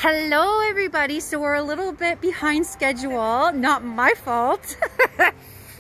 Hello everybody, so we're a little bit behind schedule, not my fault.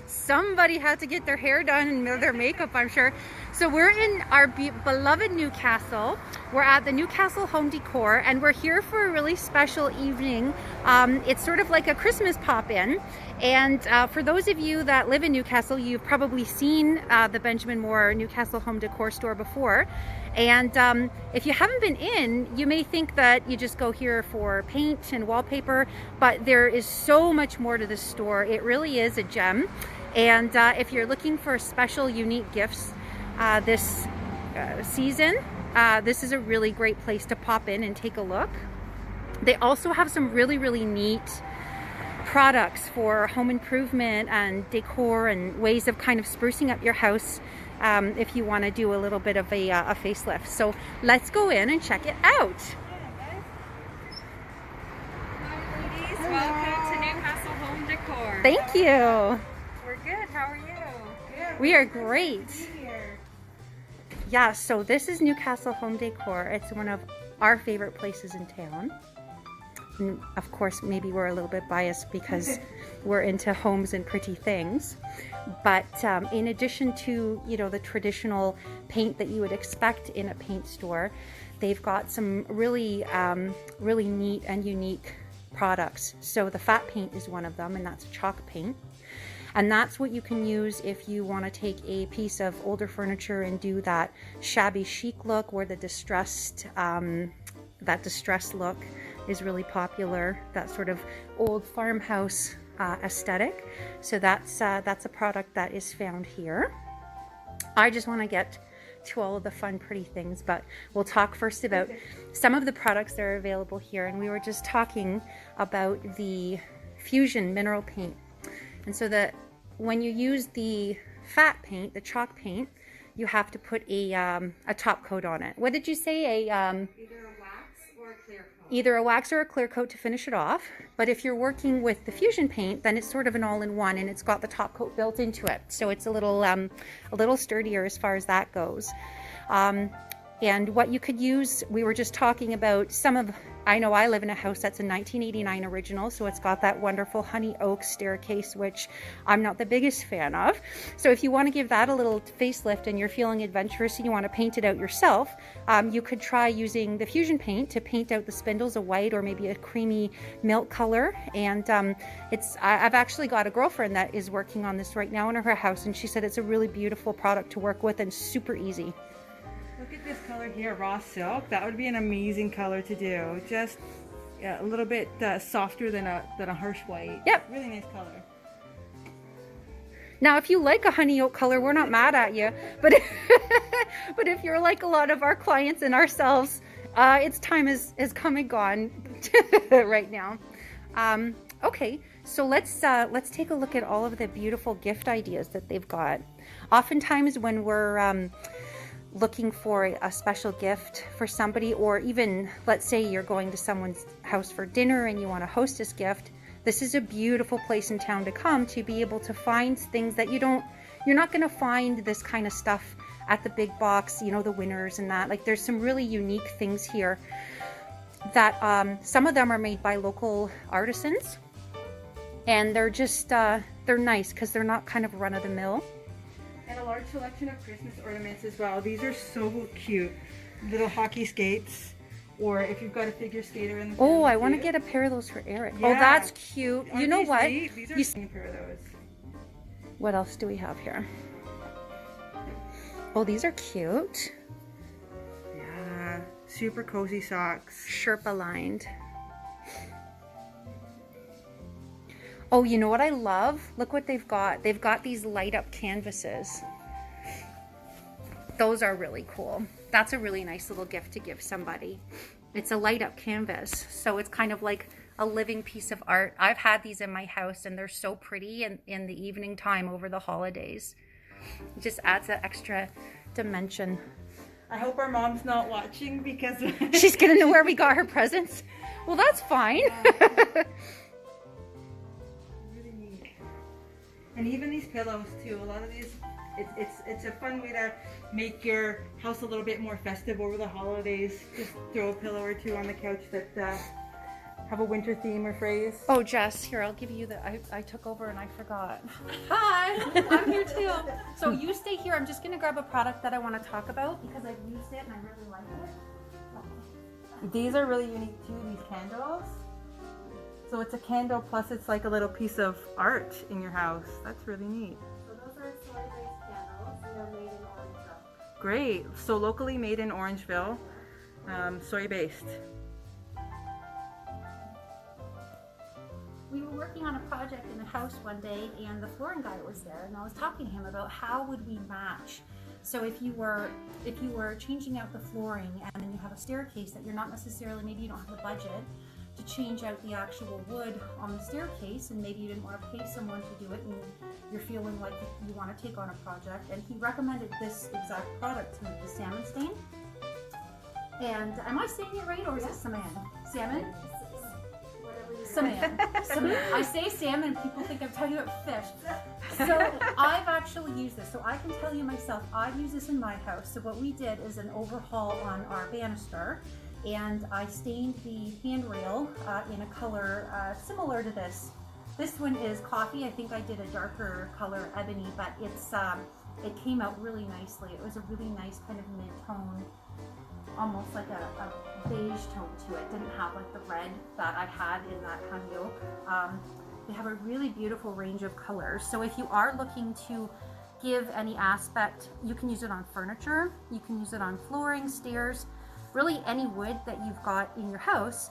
Somebody had to get their hair done and their makeup, I'm sure. So we're in our beloved Newcastle. We're at the Newcastle Home Decor and we're here for a really special evening. It's sort of like a Christmas pop-in. And for those of you that live in Newcastle, you've probably seen the Benjamin Moore Newcastle Home Decor store before. And if you haven't been in, you may think that you just go here for paint and wallpaper, but there is so much more to this store. It really is a gem. And if you're looking for special, unique gifts this season, this is a really great place to pop in and take a look. They also have some really, really neat products for home improvement and decor and ways of kind of sprucing up your house if you want to do a little bit of a facelift. So let's go in and check it out. Hi ladies, welcome to Newcastle Home Decor. Thank you. We're good, how are you? Yeah, we are great. Yeah, so this is Newcastle Home Decor. It's one of our favorite places in town. And of course, maybe we're a little bit biased because we're into homes and pretty things. But in addition to, you know, the traditional paint that you would expect in a paint store, they've got some really, really neat and unique products. So the fat paint is one of them, and that's chalk paint. And that's what you can use if you want to take a piece of older furniture and do that shabby chic look, where the distressed, that distressed look is really popular, that sort of old farmhouse aesthetic. So that's a product that is found here. I just want to get to all of the fun, pretty things, but we'll talk first about some of the products that are available here. And we were just talking about the Fusion mineral paint. And so that when you use the fat paint, the chalk paint, you have to put a top coat on it. What did you say? Either a wax or a clear coat. Either a wax or a clear coat to finish it off. But if you're working with the Fusion paint, then it's sort of an all-in-one, and it's got the top coat built into it. So it's a little sturdier as far as that goes. And what you could use, we were just talking about some of, I know I live in a house that's a 1989 original, so it's got that wonderful honey oak staircase, which I'm not the biggest fan of. So if you want to give that a little facelift and you're feeling adventurous and you want to paint it out yourself, you could try using the Fusion paint to paint out the spindles a white or maybe a creamy milk color. And I've actually got a girlfriend that is working on this right now in her house, and she said it's a really beautiful product to work with and super easy. Look at this color here, raw silk. That would be an amazing color to do. Just a little bit softer than a harsh white. Yep. Really nice color. Now, if you like a honey oak color, we're not mad at you. But but if you're like a lot of our clients and ourselves, its time is come and gone right now. Okay, so let's take a look at all of the beautiful gift ideas that they've got. Oftentimes when we're looking for a special gift for somebody, or even let's say you're going to someone's house for dinner and you want a hostess gift, this is a beautiful place in town to come to be able to find things that you're not going to find this kind of stuff at the big box, you know, the Winners and that. Like, there's some really unique things here that some of them are made by local artisans, and they're just they're nice because they're not kind of run-of-the-mill. And a large selection of Christmas ornaments as well. These are so cute. Little hockey skates, or if you've got a figure skater in the family. Oh, I want to get a pair of those for Eric. Yeah. Oh, that's cute. Aren't you know these what? neat? These are a pair of those. What else do we have here? Oh, these are cute. Yeah, super cozy socks. Sherpa lined. Oh, you know what I love? Look what they've got. They've got these light up canvases. Those are really cool. That's a really nice little gift to give somebody. It's a light up canvas, so it's kind of like a living piece of art. I've had these in my house and they're so pretty in the evening time over the holidays. It just adds an extra dimension. I hope our mom's not watching, because She's gonna know where we got her presents. Well, that's fine. Really neat. And even these pillows too. A lot of these, it's a fun way to make your house a little bit more festive over the holidays. Just throw a pillow or two on the couch that have a winter theme or phrase? Oh, Jess, here, I'll give you the, I took over and I forgot. Hi, I'm here too. So you stay here. I'm just going to grab a product that I want to talk about because I've used it and I really like it. These are really unique too, these candles. So it's a candle plus it's like a little piece of art in your house. That's really neat. So those are soy-based candles and they're made in Orangeville. Great. So locally made in Orangeville, soy-based. We were working on a project in a house one day and the flooring guy was there and I was talking to him about how would we match. So if you were changing out the flooring and then you have a staircase that you're not necessarily, maybe you don't have the budget to change out the actual wood on the staircase and maybe you didn't want to pay someone to do it and you're feeling like you want to take on a project, and he recommended this exact product to me, the salmon stain. And am I saying it right or is it salmon? Salmon? Salmon. Salmon. I say salmon, people think I'm talking about fish. So I've actually used this. So I can tell you myself, I've used this in my house. So what we did is an overhaul on our banister, and I stained the handrail in a color similar to this. This one is coffee. I think I did a darker color, ebony, but it came out really nicely. It was a really nice kind of mid-tone, almost like a beige tone to it. Didn't have like the red that I had in that patio. They have a really beautiful range of colors. So if you are looking to give any aspect, you can use it on furniture, you can use it on flooring, stairs, really any wood that you've got in your house.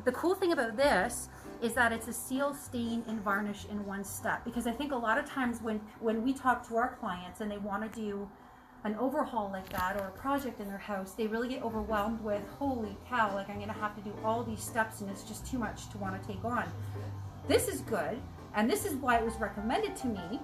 The cool thing about this is that it's a seal, stain, and varnish in one step, because I think a lot of times when we talk to our clients and they want to do an overhaul like that or a project in their house, they really get overwhelmed with, holy cow, like I'm going to have to do all these steps and it's just too much to want to take on. This is good, and this is why it was recommended to me.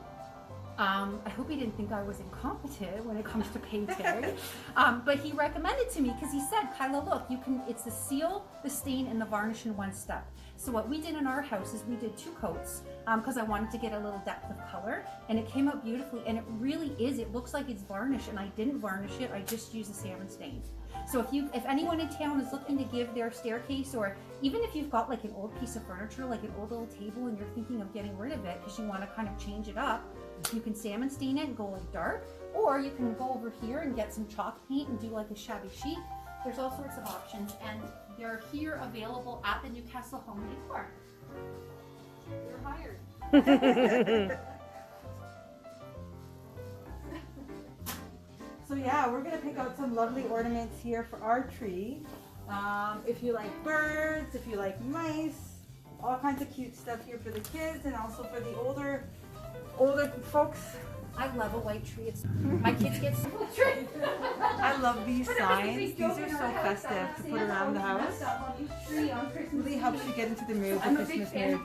I hope he didn't think I was incompetent when it comes to painting, but he recommended to me because he said, Kyla, look, it's the seal, the stain, and the varnish in one step. So what we did in our house is we did 2 coats because I wanted to get a little depth of color, and it came out beautifully, and it really is, it looks like it's varnish, and I didn't varnish it, I just used the salmon stain. So if anyone in town is looking to give their staircase, or even if you've got like an old piece of furniture, like an old little table, and you're thinking of getting rid of it because you want to kind of change it up, you can salmon stain it and go like dark, or you can go over here and get some chalk paint and do like a shabby chic. There's all sorts of options, and they're here available at the Newcastle Home Decor. You're hired. So yeah, we're gonna pick out some lovely ornaments here for our tree. If you like birds, if you like mice, all kinds of cute stuff here for the kids and also for the older folks. I love a white tree. My kids get so much tree. I love these signs. These are so festive to put around the house. Really helps you get into the mood, the Christmas mood.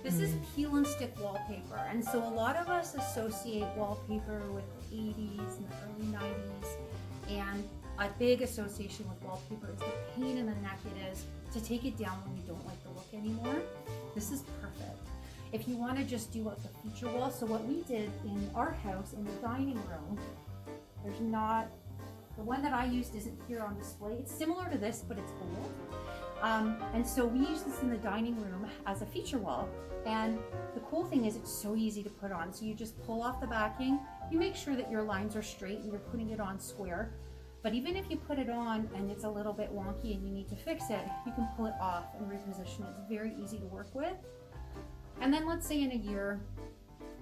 This is peel and stick wallpaper, and so a lot of us associate wallpaper with the 80s and the early 90s, and a big association with wallpaper is the pain in the neck it is to take it down when you don't like the look anymore. This is perfect. If you want to just do like a feature wall, so what we did in our house in the dining room, there's not, the one that I used isn't here on display. It's similar to this, but it's gold. And so we use this in the dining room as a feature wall. And the cool thing is it's so easy to put on. So you just pull off the backing, you make sure that your lines are straight and you're putting it on square. But even if you put it on and it's a little bit wonky and you need to fix it, you can pull it off and reposition it. It's very easy to work with. And then let's say in a year,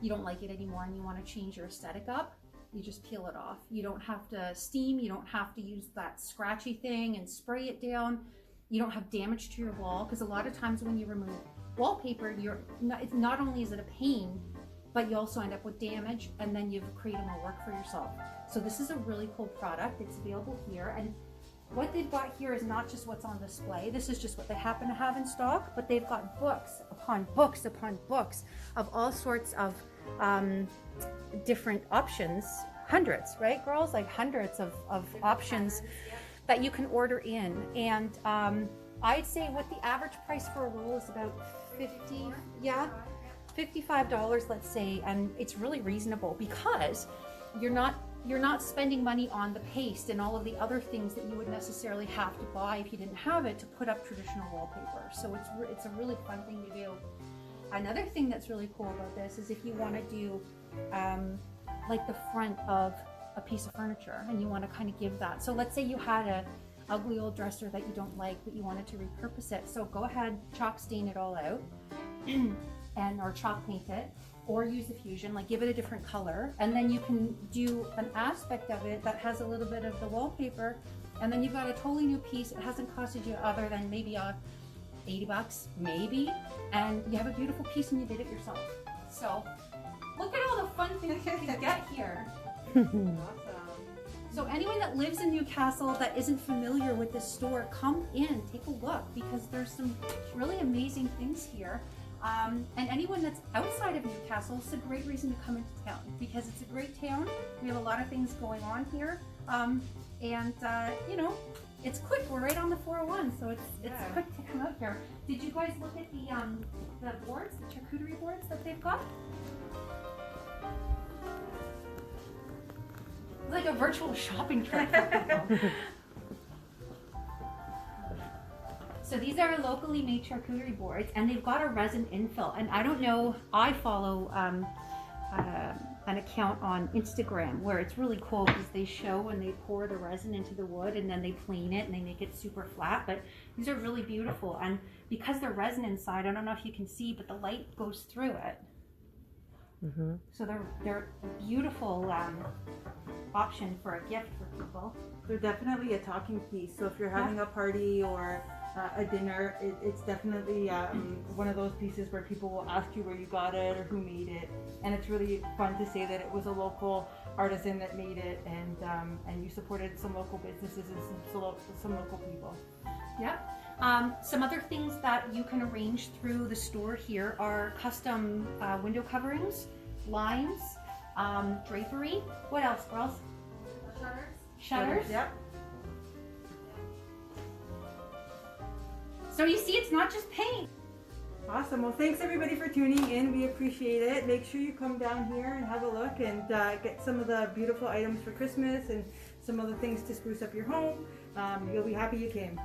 you don't like it anymore and you want to change your aesthetic up, you just peel it off. You don't have to steam, you don't have to use that scratchy thing and spray it down. You don't have damage to your wall, because a lot of times when you remove wallpaper, it's not only is it a pain, but you also end up with damage, and then you've created more work for yourself. So this is a really cool product. It's available here, and what they've got here is not just what's on display. This is just what they happen to have in stock, but they've got books upon books upon books of all sorts of different options. Hundreds, right, girls? Like hundreds of options that you can order in. And I'd say what the average price for a roll is about $55, let's say, and it's really reasonable because you're not you're not spending money on the paste and all of the other things that you would necessarily have to buy if you didn't have it to put up traditional wallpaper. So it's a really fun thing to do. Another thing that's really cool about this is if you want to do like the front of a piece of furniture and you want to kind of give that. So let's say you had a ugly old dresser that you don't like, but you wanted to repurpose it. So go ahead, chalk stain it all out or chalk paint it, or use a fusion, like give it a different color. And then you can do an aspect of it that has a little bit of the wallpaper. And then you've got a totally new piece. It hasn't costed you other than maybe $80, maybe. And you have a beautiful piece and you did it yourself. So look at all the fun things you can get here. Awesome. So anyone that lives in Newcastle that isn't familiar with this store, come in, take a look, because there's some really amazing things here. And anyone that's outside of Newcastle, it's a great reason to come into town, because it's a great town. We have a lot of things going on here. You know, it's quick. We're right on the 401, so it's quick to come out here. Did you guys look at the boards, the charcuterie boards that they've got? It's like a virtual shopping trip for people. So these are locally made charcuterie boards, and they've got a resin infill. And I don't know, I follow an account on Instagram where it's really cool because they show when they pour the resin into the wood and then they plane it and they make it super flat. But these are really beautiful, and because they're resin inside, I don't know if you can see, but the light goes through it. Mm-hmm. So they're a beautiful option for a gift for people. They're definitely a talking piece. So if you're having a party or a dinner, it's definitely one of those pieces where people will ask you where you got it or who made it, and it's really fun to say that it was a local artisan that made it, and you supported some local businesses and some local people. Yeah. Some other things that you can arrange through the store here are custom window coverings, blinds, drapery. What else, girls? Shutters. Yep. So you see, it's not just paint. Awesome. Well, thanks everybody for tuning in. We appreciate it. Make sure you come down here and have a look and get some of the beautiful items for Christmas and some other things to spruce up your home. You'll be happy you came.